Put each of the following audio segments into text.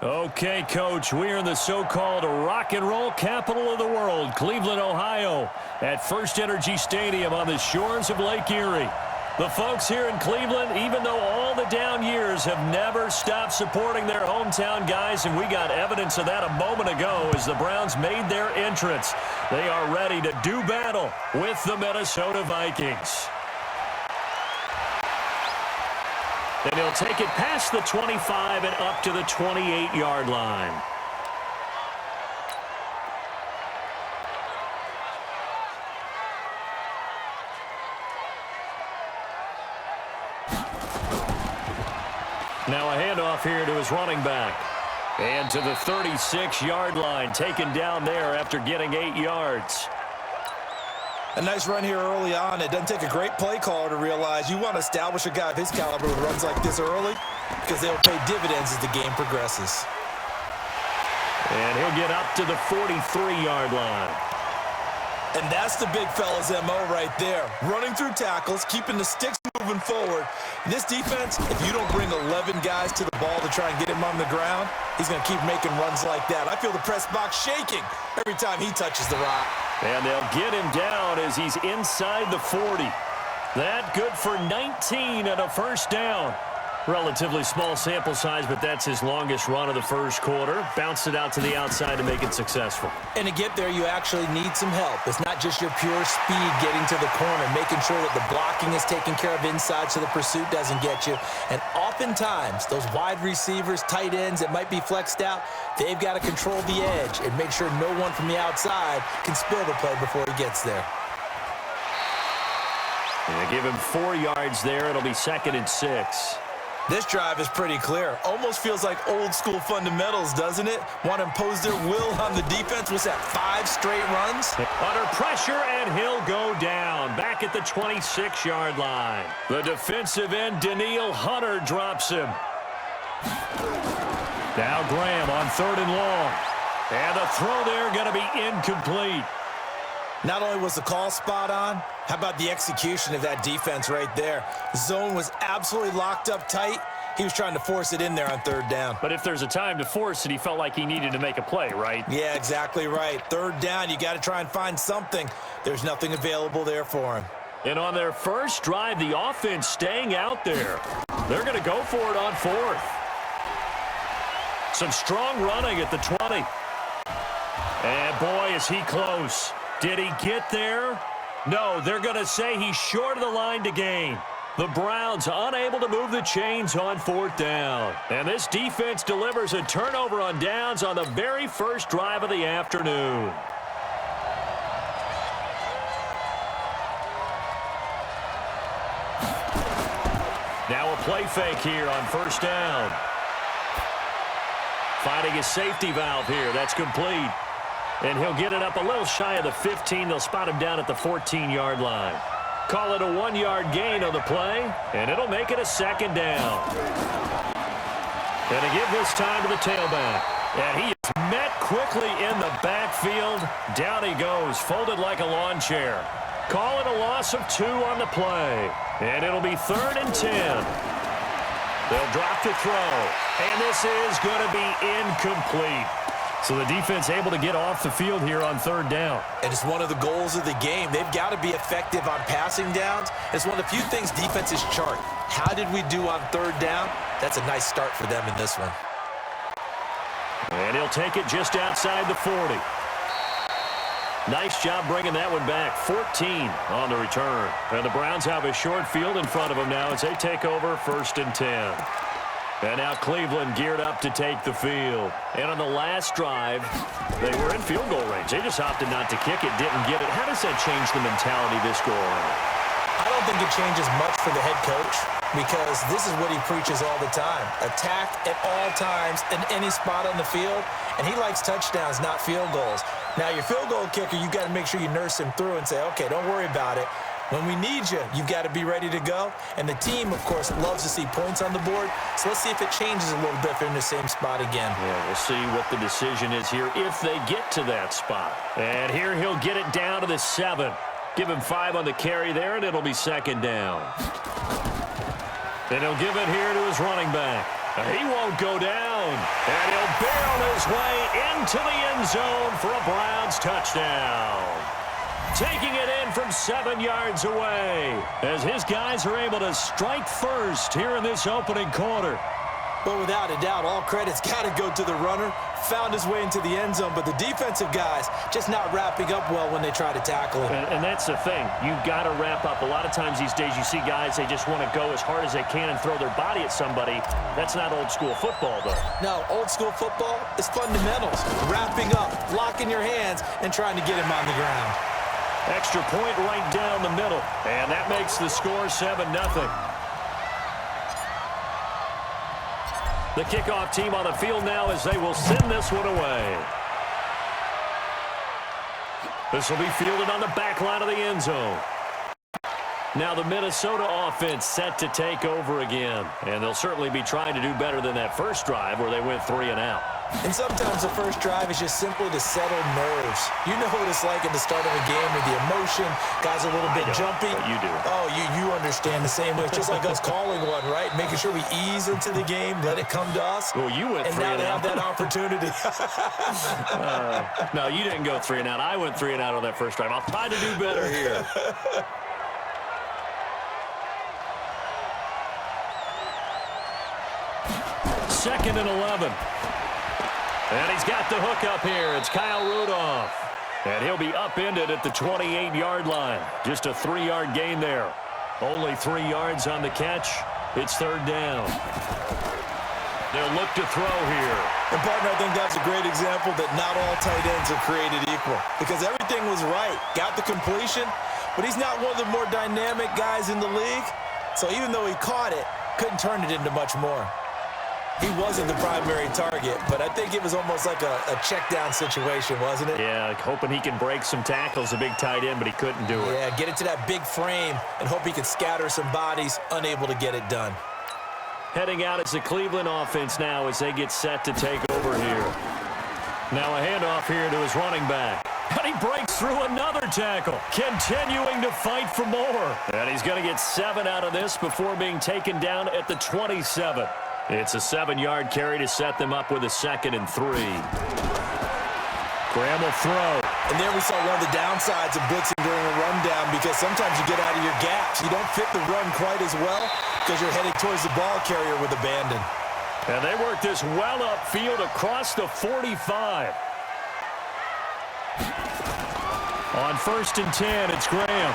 Okay, Coach, we're in the so-called rock and roll capital of the world, Cleveland, Ohio, at First Energy Stadium on the shores of Lake Erie. The folks here in Cleveland, even though all the down years, have never stopped supporting their hometown guys, and we got evidence of that a moment ago as the Browns made their entrance. They are ready to do battle with the Minnesota Vikings. And he'll take it past the 25 and up to the 28-yard line. Now a handoff here to his running back. And to the 36-yard line, taken down there after getting 8 yards. A nice run here early on. It doesn't take a great play caller to realize you want to establish a guy of his caliber who runs like this early because they'll pay dividends as the game progresses. And he'll get up to the 43-yard line. And that's the big fella's MO right there. Running through tackles, keeping the sticks moving forward. In this defense, if you don't bring 11 guys to the ball to try and get him on the ground, he's going to keep making runs like that. I feel the press box shaking every time he touches the rock. And they'll get him down as he's inside the 40. That good for 19 and a first down. Relatively small sample size, but that's his longest run of the first quarter. Bounced it out to the outside to make it successful. And to get there, you actually need some help. It's not just your pure speed getting to the corner, making sure that the blocking is taken care of inside so the pursuit doesn't get you. And oftentimes, those wide receivers, tight ends that might be flexed out, they've got to control the edge and make sure no one from the outside can spill the play before he gets there. And they give him 4 yards there. It'll be 2nd and 6. This drive is pretty clear. Almost feels like old school fundamentals, doesn't it? Want to impose their will on the defense. Was that 5 straight runs? Under pressure, and he'll go down. Back at the 26-yard line. The defensive end, Danielle Hunter, drops him. Now Graham on 3rd and long. And the throw there going to be incomplete. Not only was the call spot on, how about the execution of that defense right there? The zone was absolutely locked up tight. He was trying to force it in there on 3rd down. But if there's a time to force it, he felt like he needed to make a play, right? Yeah, exactly right. 3rd down, you got to try and find something. There's nothing available there for him. And on their first drive, the offense staying out there. They're going to go for it on 4th. Some strong running at the 20. And boy, is he close. Did he get there? No, they're going to say he's short of the line to gain. The Browns unable to move the chains on 4th down. And this defense delivers a turnover on downs on the very first drive of the afternoon. Now a play fake here on 1st down. Finding a safety valve here. That's complete. And he'll get it up a little shy of the 15. They'll spot him down at the 14-yard line. Call it a 1-yard gain on the play, and it'll make it a 2nd down. And to give this time to the tailback. And he is met quickly in the backfield. Down he goes, folded like a lawn chair. Call it a loss of 2 on the play. And it'll be 3rd and 10. They'll drop the throw. And this is going to be incomplete. So the defense able to get off the field here on 3rd down. And it's one of the goals of the game. They've got to be effective on passing downs. It's one of the few things defenses chart. How did we do on 3rd down? That's a nice start for them in this one. And he'll take it just outside the 40. Nice job bringing that one back. 14 on the return. And the Browns have a short field in front of them now as they take over 1st and 10. And now Cleveland geared up to take the field. And on the last drive, they were in field goal range. They just opted not to kick it, didn't get it. How does that change the mentality this go on? I don't think it changes much for the head coach because this is what he preaches all the time. Attack at all times in any spot on the field. And he likes touchdowns, not field goals. Now, your field goal kicker, you've got to make sure you nurse him through and say, okay, don't worry about it. When we need you, you've got to be ready to go. And the team, of course, loves to see points on the board. So let's see if it changes a little bit if they're in the same spot again. Yeah, we'll see what the decision is here if they get to that spot. And here he'll get it down to the 7. Give him 5 on the carry there, and it'll be 2nd down. And he'll give it here to his running back. He won't go down. And he'll barrel his way into the end zone for a Browns touchdown. Taking it in from 7 yards away as his guys are able to strike first here in this opening quarter. But without a doubt, all credit's got to go to the runner. Found his way into the end zone, but the defensive guys just not wrapping up well when they try to tackle him. And that's the thing. You've got to wrap up. A lot of times these days you see guys, they just want to go as hard as they can and throw their body at somebody. That's not old school football, though. No, old school football is fundamentals. Wrapping up, locking your hands, and trying to get him on the ground. Extra point right down the middle. And that makes the score 7-0. The kickoff team on the field now as they will send this one away. This will be fielded on the back line of the end zone. Now the Minnesota offense set to take over again. And they'll certainly be trying to do better than that first drive where they went 3 and out. And sometimes the first drive is just simply to settle nerves. You know what it's like at the start of a game with the emotion. Guys are a little bit jumpy. But you do. Oh, you understand the same way. It's just like us calling one, right? Making sure we ease into the game, let it come to us. Well, you went 3 and out. And now they have that opportunity. No, you didn't go 3 and out. I went 3 and out on that first drive. I'll try to do better here. Second and 11. And he's got the hook up here. It's Kyle Rudolph. And he'll be upended at the 28-yard line. Just a 3-yard gain there. Only 3 yards on the catch. It's third down. They'll look to throw here. And, partner, I think that's a great example that not all tight ends are created equal. Because everything was right. Got the completion, but he's not one of the more dynamic guys in the league. So even though he caught it, couldn't turn it into much more. He wasn't the primary target, but I think it was almost like a check-down situation, wasn't it? Yeah, hoping he can break some tackles, a big tight end, but he couldn't do it. Yeah, get it to that big frame and hope he could scatter some bodies, unable to get it done. Heading out is the Cleveland offense now as they get set to take over here. Now a handoff here to his running back. And he breaks through another tackle, continuing to fight for more. And he's going to get 7 out of this before being taken down at the 27. It's a 7-yard carry to set them up with a 2nd and 3. Graham will throw. And there we saw one of the downsides of blitzing during a rundown because sometimes you get out of your gaps. You don't fit the run quite as well because you're headed towards the ball carrier with abandon. And they work this well upfield across the 45. On 1st and 10, it's Graham.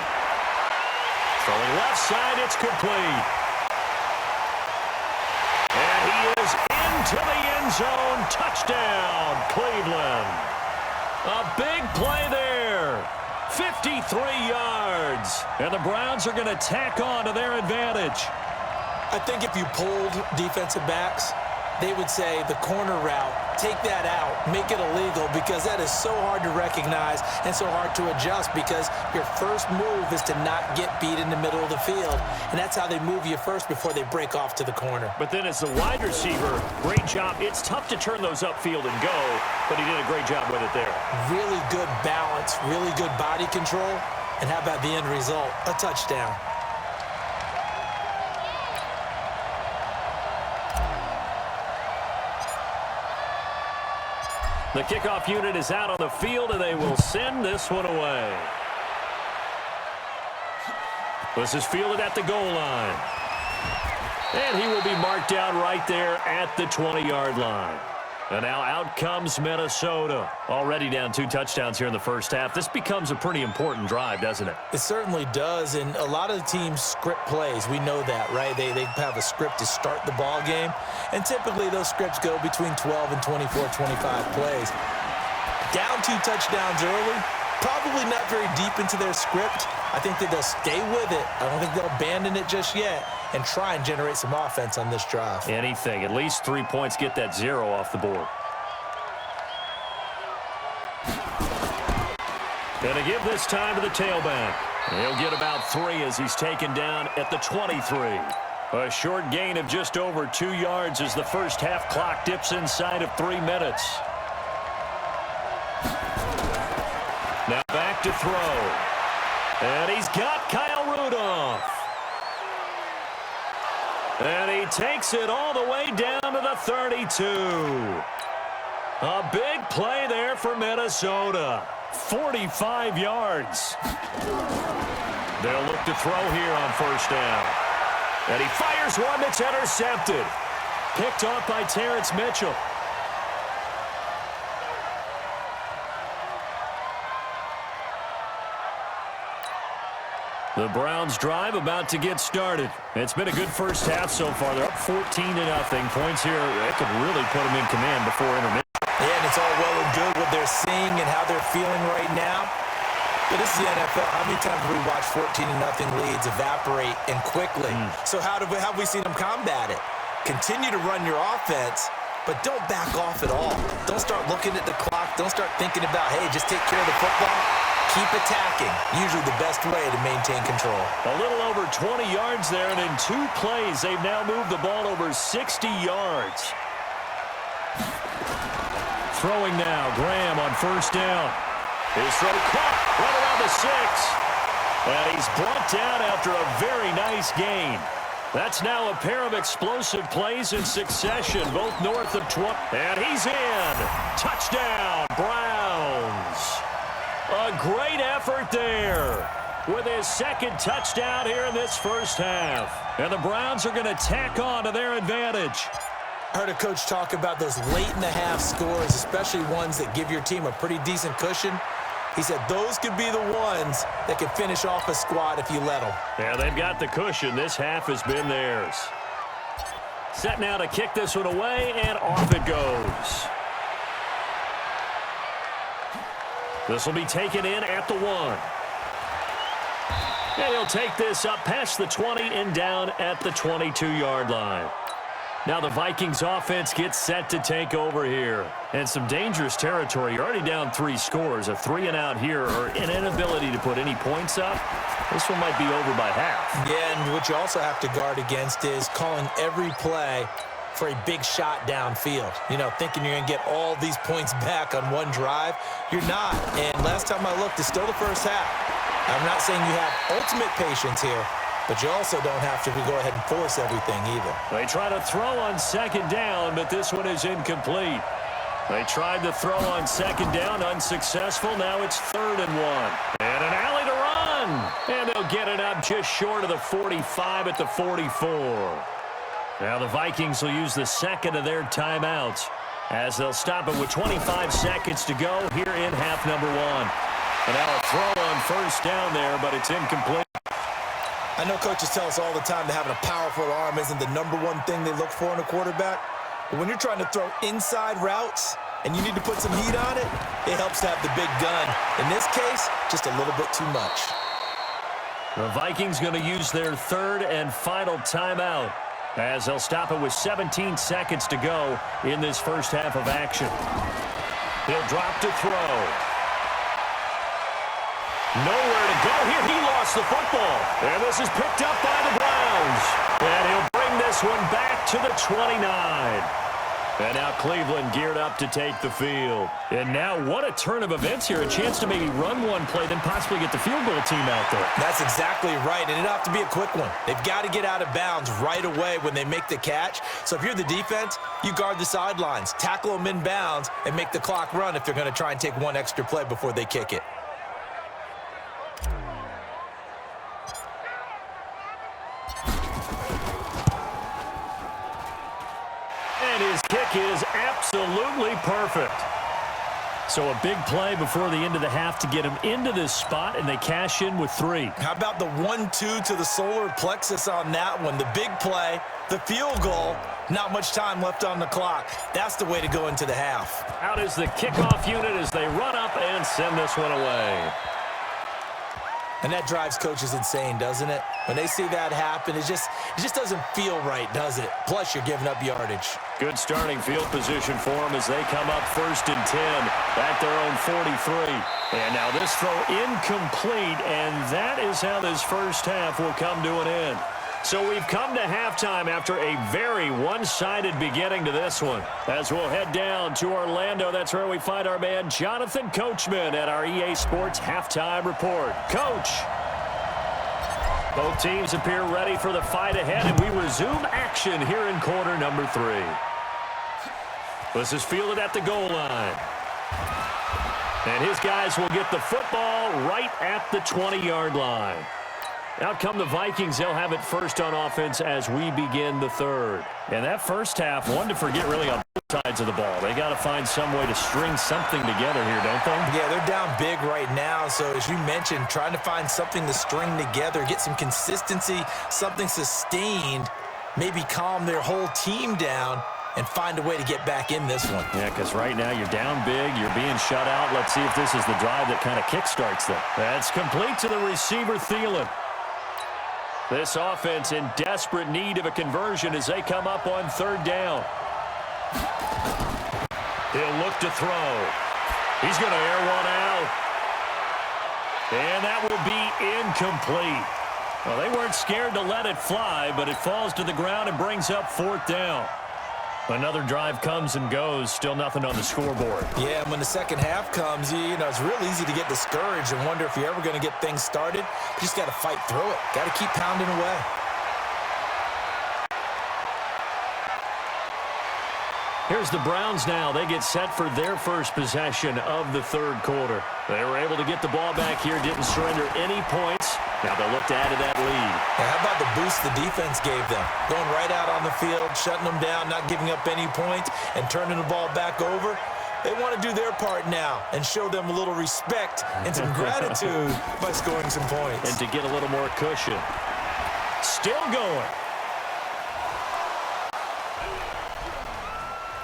Throwing left side, it's complete. And he is into the end zone. Touchdown, Cleveland. A big play there. 53 yards. And the Browns are going to tack on to their advantage. I think if you pulled defensive backs, they would say the corner route, take that out, make it illegal because that is so hard to recognize and so hard to adjust because your first move is to not get beat in the middle of the field. And that's how they move you first before they break off to the corner. But then as the wide receiver, great job. It's tough to turn those upfield and go, but he did a great job with it there. Really good balance, really good body control. And how about the end result? A touchdown. The kickoff unit is out on the field, and they will send this one away. This is fielded at the goal line. And he will be marked down right there at the 20-yard line. And now out comes Minnesota. Already down 2 touchdowns here in the first half. This becomes a pretty important drive, doesn't it? It certainly does, and a lot of the teams script plays. We know that, right? They have a script to start the ball game, and typically those scripts go between 12 and 24, 25 plays. Down 2 touchdowns early, probably not very deep into their script. I think that they'll stay with it. I don't think they'll abandon it just yet and try and generate some offense on this drive. Anything. At least 3 points, get that 0 off the board. And to give this time to the tailback. He'll get about 3 as he's taken down at the 23. A short gain of just over 2 yards as the first half clock dips inside of 3 minutes. Now back to throw. And he's got Kyle Rudolph. And he he takes it all the way down to the 32. A big play there for Minnesota. 45 yards. They'll look to throw here on first down. And he fires one that's intercepted. Picked off by Terrence Mitchell. The Browns drive about to get started. It's been a good first half so far. They're up 14-0. Points here, it could really put them in command before intermission. Yeah, and it's all well and good what they're seeing and how they're feeling right now. But this is the NFL. How many times have we watched 14-0 leads evaporate and quickly? So how have we seen them combat it? Continue to run your offense, but don't back off at all. Don't start looking at the clock. Don't start thinking about, hey, just take care of the football. Keep attacking. Usually the best way to maintain control. A little over 20 yards there, and in 2 plays, they've now moved the ball over 60 yards. Throwing now, Graham on first down. His throw caught right around the 6. And he's brought down after a very nice gain. That's now a pair of explosive plays in succession, both north of 20. And he's in. Touchdown, Browns. A great effort there with his second touchdown here in this first half. And the Browns are going to tack on to their advantage. I heard a coach talk about those late-in-the-half scores, especially ones that give your team a pretty decent cushion. He said those could be the ones that could finish off a squad if you let them. Yeah, they've got the cushion. This half has been theirs. Set now to kick this one away, and off it goes. This will be taken in at the 1. And he'll take this up past the 20 and down at the 22-yard line. Now the Vikings offense gets set to take over here. And some dangerous territory. You're already down 3 scores. A 3-and-out here, or an inability to put any points up. This one might be over by half. Yeah, and what you also have to guard against is calling every play for a big shot downfield. You know, thinking you're going to get all these points back on one drive. You're not. And last time I looked, it's still the first half. I'm not saying you have ultimate patience here, but you also don't have to go ahead and force everything either. They try to throw on second down, but this one is incomplete. They tried to throw on second down, unsuccessful. Now it's 3rd and 1. And an alley to run. And they'll get it up just short of the 45 at the 44. Now the Vikings will use the second of their timeouts as they'll stop it with 25 seconds to go here in half number 1. And now a throw on first down there, but it's incomplete. I know coaches tell us all the time that having a powerful arm isn't the #1 thing they look for in a quarterback. But when you're trying to throw inside routes and you need to put some heat on it, it helps to have the big gun. In this case, just a little bit too much. The Vikings going to use their 3rd and final timeout as they'll stop it with 17 seconds to go in this first half of action. He'll drop to throw. Nowhere to go here. He lost the football. And this is picked up by the Browns. And he'll bring this one back to the 29. And now Cleveland geared up to take the field. And now what a turn of events here. A chance to maybe run one play, then possibly get the field goal team out there. That's exactly right. And it'll have to be a quick one. They've got to get out of bounds right away when they make the catch. So if you're the defense, you guard the sidelines, tackle them in bounds, and make the clock run if they're going to try and take one extra play before they kick it. And his kick is absolutely perfect. So a big play before the end of the half to get him into this spot, and they cash in with 3. How about the 1-2 to the solar plexus on that one? The big play, the field goal, not much time left on the clock. That's the way to go into the half. Out is the kickoff unit as they run up and send this one away. And that drives coaches insane, doesn't it? When they see that happen, it just doesn't feel right, does it? Plus, you're giving up yardage. Good starting field position for them as they come up 1st and 10 at their own 43. And now this throw incomplete, and that is how this first half will come to an end. So we've come to halftime after a very one-sided beginning to this one. As we'll head down to Orlando, that's where we find our man Jonathan Coachman at our EA Sports Halftime Report. Coach. Both teams appear ready for the fight ahead, and we resume action here in quarter number 3. This is fielded at the goal line. And his guys will get the football right at the 20-yard line. Out come the Vikings. They'll have it first on offense as we begin the third. And that first half, one to forget really on both sides of the ball. They got to find some way to string something together here, don't they? Yeah, they're down big right now. So as you mentioned, trying to find something to string together, get some consistency, something sustained, maybe calm their whole team down and find a way to get back in this one. Yeah, because right now you're down big, you're being shut out. Let's see if this is the drive that kind of kickstarts them. That's complete to the receiver, Thielen. This offense in desperate need of a conversion as they come up on third down. He'll look to throw. He's going to air one out. And that will be incomplete. Well, they weren't scared to let it fly, but it falls to the ground and brings up fourth down. Another drive comes and goes, still nothing on the scoreboard. Yeah, and when the second half comes, you know, it's real easy to get discouraged and wonder if you're ever going to get things started. You just got to fight through it. Got to keep pounding away. Here's the Browns now. They get set for their first possession of the third quarter. They were able to get the ball back here, didn't surrender any points. Now they'll look to add to that lead. Now, how about the boost the defense gave them? Going right out on the field, shutting them down, not giving up any points, and turning the ball back over. They want to do their part now and show them a little respect and some gratitude by scoring some points. And to get a little more cushion. Still going.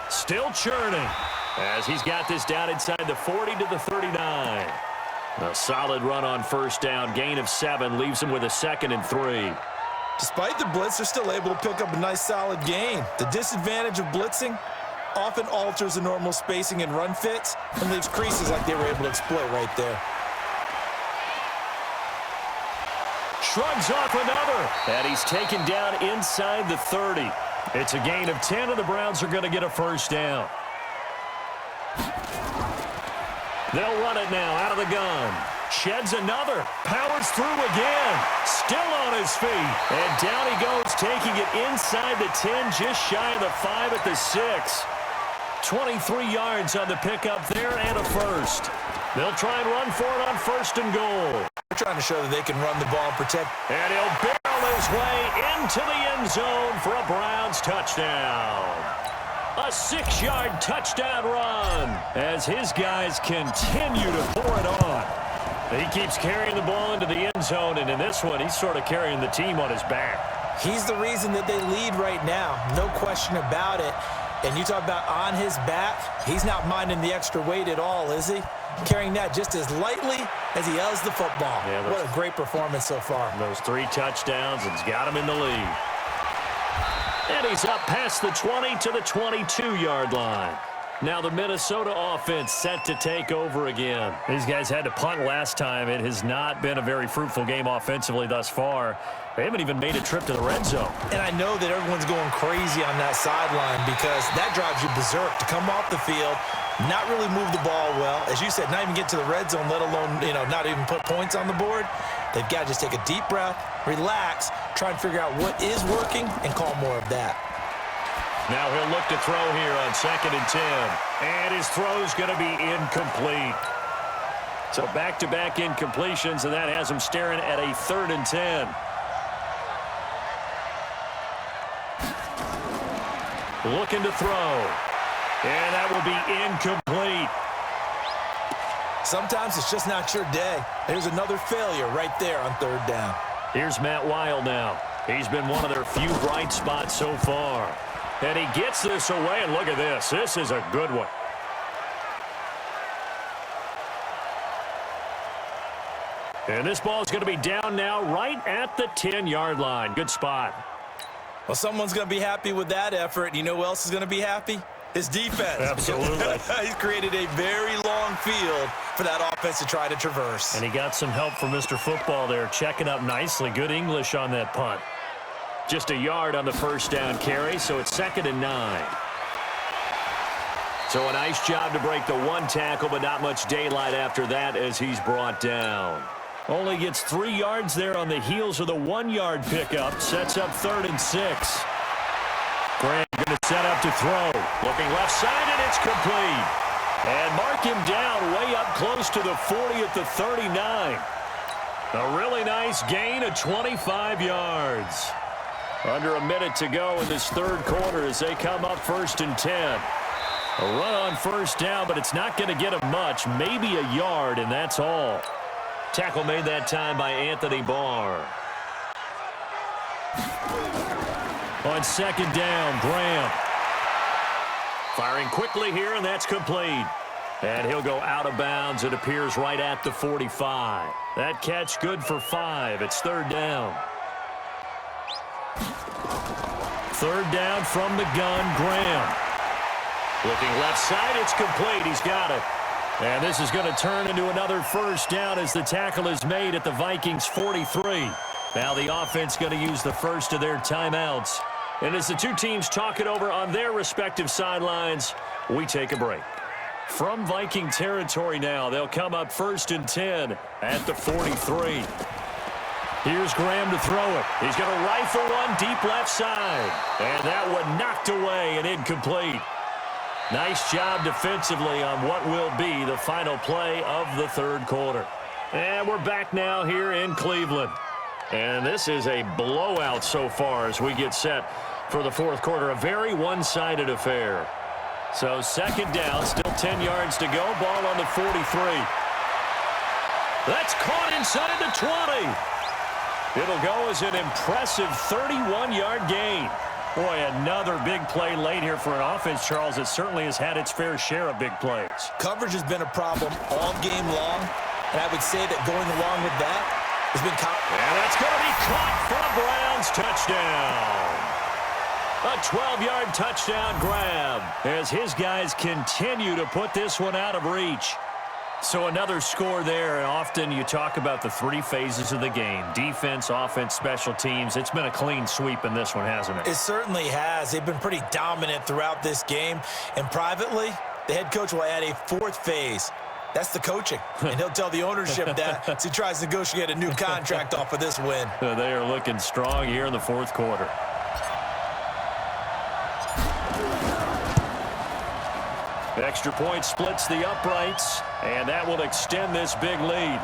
Still churning as he's got this down inside the 40 to the 39. A solid run on first down. Gain of 7 leaves him with a 2nd and 3. Despite the blitz, they're still able to pick up a nice solid gain. The disadvantage of blitzing often alters the normal spacing and run fits and leaves creases like they were able to exploit right there. Shrugs off another. And he's taken down inside the 30. It's a gain of 10, and the Browns are going to get a first down. They'll run it now out of the gun. Sheds another. Powers through again. Still on his feet. And down he goes, taking it inside the 10, just shy of the 5 at the 6. 23 yards on the pickup there and a first. They'll try and run for it on first and goal. They're trying to show that they can run the ball and protect. And he'll barrel his way into the end zone for a Browns touchdown. A 6-yard touchdown run as his guys continue to pour it on. He keeps carrying the ball into the end zone, and in this one, he's sort of carrying the team on his back. He's the reason that they lead right now, no question about it. And you talk about on his back, he's not minding the extra weight at all, is he? Carrying that just as lightly as he does the football. Yeah, what a great performance so far. Those 3 touchdowns, and he's got him in the lead. And he's up past the 20 to the 22-yard line. Now the Minnesota offense set to take over again. These guys had to punt last time. It has not been a very fruitful game offensively thus far. They haven't even made a trip to the red zone. And I know that everyone's going crazy on that sideline because that drives you berserk to come off the field, not really move the ball well. As you said, not even get to the red zone, let alone, not even put points on the board. They've got to just take a deep breath, relax, try and figure out what is working, and call more of that. Now he'll look to throw here on 2nd and 10. And his throw's going to be incomplete. So back-to-back incompletions, and that has him staring at a 3rd and 10. Looking to throw. And that will be incomplete. Sometimes it's just not your day. There's another failure right there on 3rd down. Here's Matt Wild now. He's been one of their few bright spots so far. And he gets this away, and look at this. This is a good one. And this ball is going to be down now right at the 10-yard line. Good spot. Well, someone's going to be happy with that effort. You know who else is going to be happy? His defense. Absolutely. He's created a very long field for that offense to try to traverse. And he got some help from Mr. Football there, checking up nicely. Good English on that punt. Just a yard on the first down carry, so it's 2nd and 9. So a nice job to break the 1 tackle, but not much daylight after that as he's brought down. Only gets 3 yards there on the heels of the 1-yard pickup. Sets up 3rd and 6. Graham going to set up to throw. Looking left side, and it's complete. And mark him down way up close to the 40 at the 39. A really nice gain of 25 yards. Under a minute to go in this third quarter as they come up 1st and 10. A run on 1st down, but it's not going to get him much. Maybe a yard, and that's all. Tackle made that time by Anthony Barr. On 2nd down, Graham. Firing quickly here, and that's complete. And he'll go out of bounds. It appears right at the 45. That catch good for 5. It's 3rd down. 3rd down from the gun, Graham. Looking left side, it's complete. He's got it. And this is going to turn into another 1st down as the tackle is made at the Vikings 43. Now the offense going to use the first of their timeouts. And as the two teams talk it over on their respective sidelines, we take a break. From Viking territory now, they'll come up 1st and 10 at the 43. Here's Graham to throw it. He's going to rifle one deep left side. And that one knocked away and incomplete. Nice job defensively on what will be the final play of the third quarter. And we're back now here in Cleveland. And this is a blowout so far as we get set for the fourth quarter. A very one-sided affair. So 2nd down, still 10 yards to go. Ball on the 43. That's caught inside the 20. It'll go as an impressive 31-yard gain. Boy, another big play late here for an offense, Charles, that certainly has had its fair share of big plays. Coverage has been a problem all game long, and I would say that going along with that has been and that's going to be caught for a Browns touchdown. A 12-yard touchdown grab as his guys continue to put this one out of reach. So another score there, and often you talk about the 3 phases of the game. Defense, offense, special teams. It's been a clean sweep in this one, hasn't it? It certainly has. They've been pretty dominant throughout this game. And privately, the head coach will add a 4th phase. That's the coaching. And he'll tell the ownership that as he tries to negotiate a new contract off of this win. They are looking strong here in the fourth quarter. Extra point splits the uprights, and that will extend this big lead.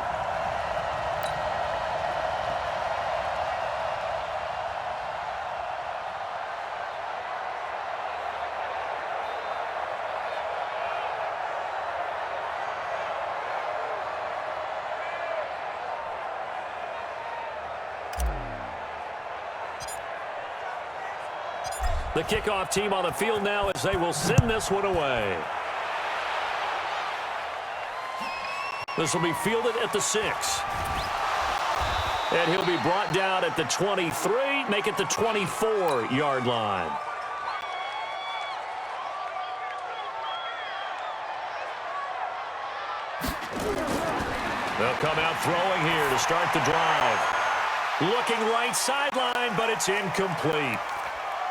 The kickoff team on the field now as they will send this one away. This will be fielded at the 6. And he'll be brought down at the 23, make it the 24-yard line. They'll come out throwing here to start the drive. Looking right sideline, but it's incomplete.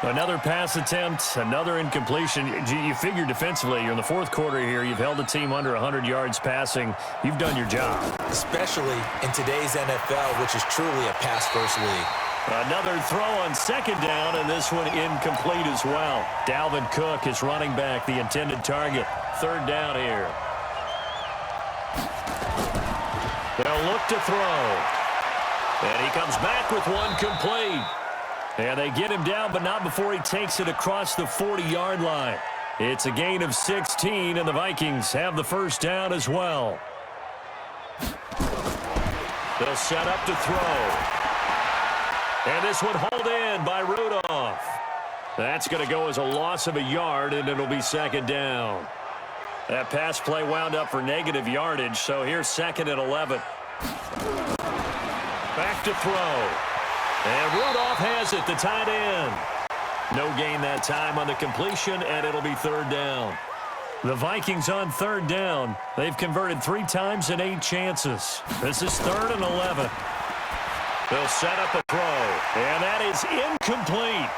Another pass attempt, another incompletion. You figure defensively, you're in the fourth quarter here. You've held a team under 100 yards passing. You've done your job. Especially in today's NFL, which is truly a pass-first league. Another throw on 2nd down, and this one incomplete as well. Dalvin Cook is running back, the intended target. 3rd down here. They'll look to throw. And he comes back with one complete. And they get him down, but not before he takes it across the 40-yard line. It's a gain of 16, and the Vikings have the 1st down as well. They'll set up to throw. And this one hauled in by Rudolph. That's going to go as a loss of a yard, and it'll be 2nd down. That pass play wound up for negative yardage, so here's 2nd and 11. Back to throw. And Rudolph has it, the tight end. No gain that time on the completion, and it'll be 3rd down. The Vikings on 3rd down. They've converted 3 times in 8 chances. This is 3rd and 11. They'll set up a throw, and that is incomplete.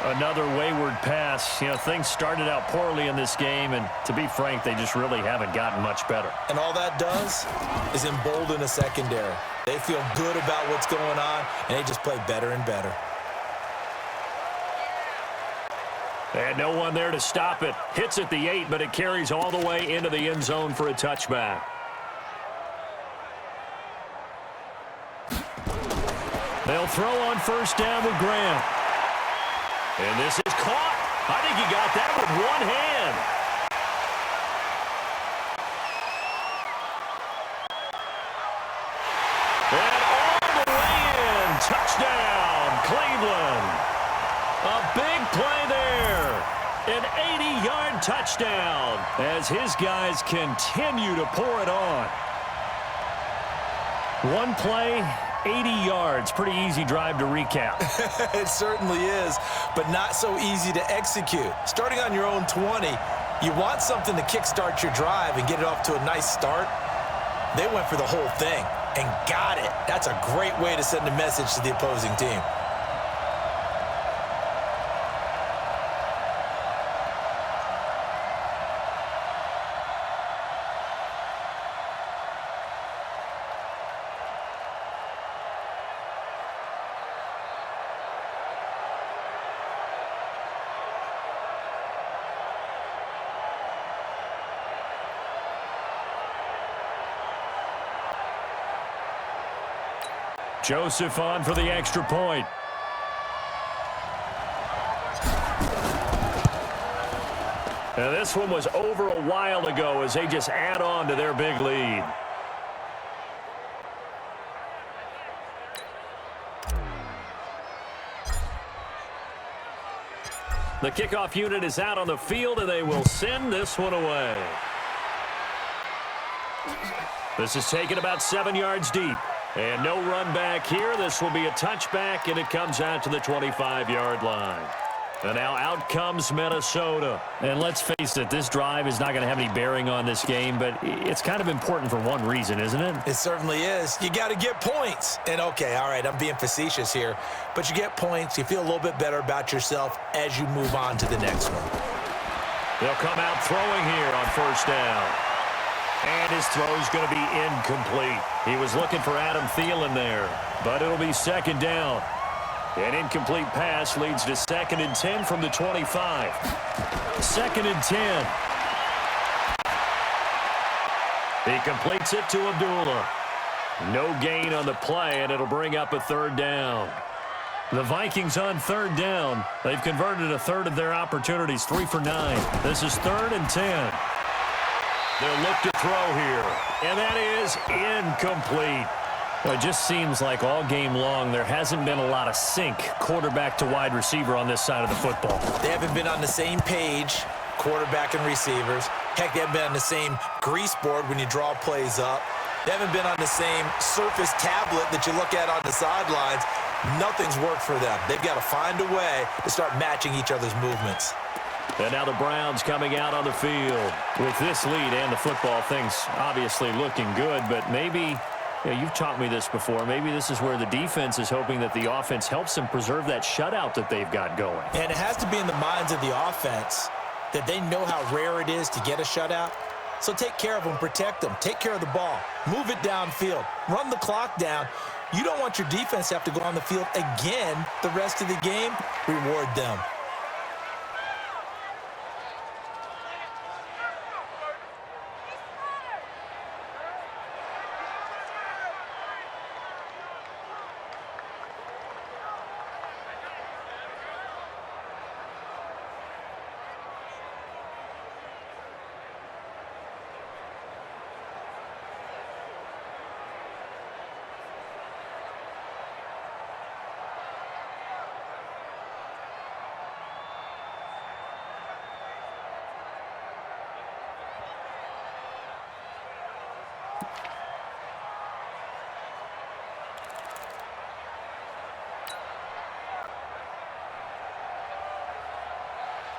Another wayward pass. You know, things started out poorly in this game, and to be frank, they just really haven't gotten much better. And all that does is embolden a secondary. They feel good about what's going on, and they just play better and better. And no one there to stop it. Hits at the 8, but it carries all the way into the end zone for a touchback. They'll throw on first down with Graham. And this is caught. I think he got that with one hand. And all the way in. Touchdown, Cleveland. A big play there. An 80-yard touchdown as his guys continue to pour it on. One play, 80 yards. Pretty easy drive to recap. It certainly is, but not so easy to execute. Starting on your own 20, you want something to kickstart your drive and get it off to a nice start. They went for the whole thing and got it. That's a great way to send a message to the opposing team. Joseph on for the extra point. Now this one was over a while ago as they just add on to their big lead. The kickoff unit is out on the field, and they will send this one away. This is taken about 7 yards deep. And no run back here. This will be a touchback, and it comes out to the 25-yard line. And now out comes Minnesota. And let's face it, this drive is not going to have any bearing on this game, but it's kind of important for one reason, isn't it? It certainly is. You got to get points. And, okay, all right, I'm being facetious here, but you get points. You feel a little bit better about yourself as you move on to the next one. They'll come out throwing here on first down. And his throw is going to be incomplete. He was looking for Adam Thielen there, but it'll be second down. An incomplete pass leads to 2nd and 10 from the 25. 2nd and 10. He completes it to Abdullah. No gain on the play, and it'll bring up a 3rd down. The Vikings on 3rd down. They've converted a third of their opportunities, 3 for 9. This is 3rd and 10. They'll look to throw here, and that is incomplete. Well, it just seems like all game long there hasn't been a lot of sync quarterback to wide receiver on this side of the football. They haven't been on the same page, quarterback and receivers. Heck, they haven't been on the same grease board when you draw plays up. They haven't been on the same surface tablet that you look at on the sidelines. Nothing's worked for them. They've got to find a way to start matching each other's movements. And now the Browns coming out on the field. With this lead and the football, things obviously looking good, but maybe, you've taught me this before, maybe this is where the defense is hoping that the offense helps them preserve that shutout that they've got going. And it has to be in the minds of the offense that they know how rare it is to get a shutout. So take care of them, protect them, take care of the ball, move it downfield, run the clock down. You don't want your defense to have to go on the field again the rest of the game. Reward them.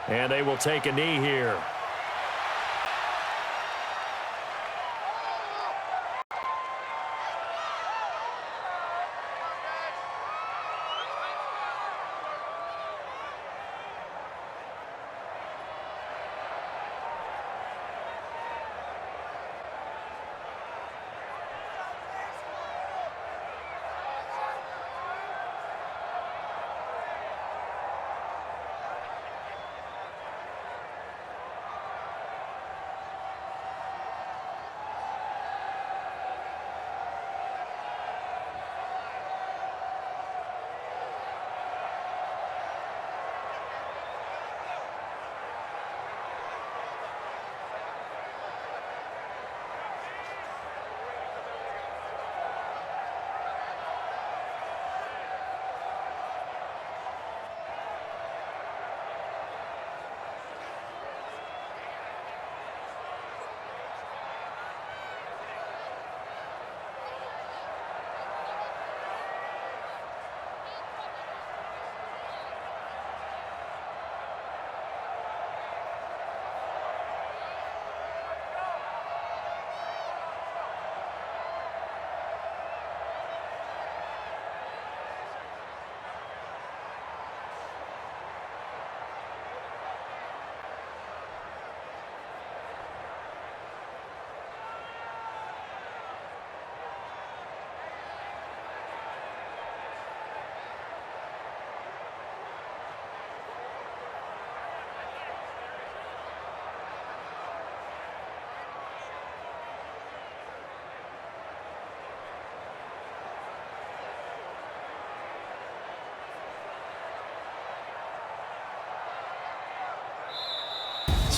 And they will take a knee here.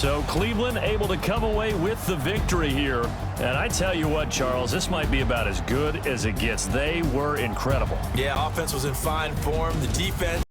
So Cleveland able to come away with the victory here. And I tell you what, Charles, this might be about as good as it gets. They were incredible. Yeah, offense was in fine form. The defense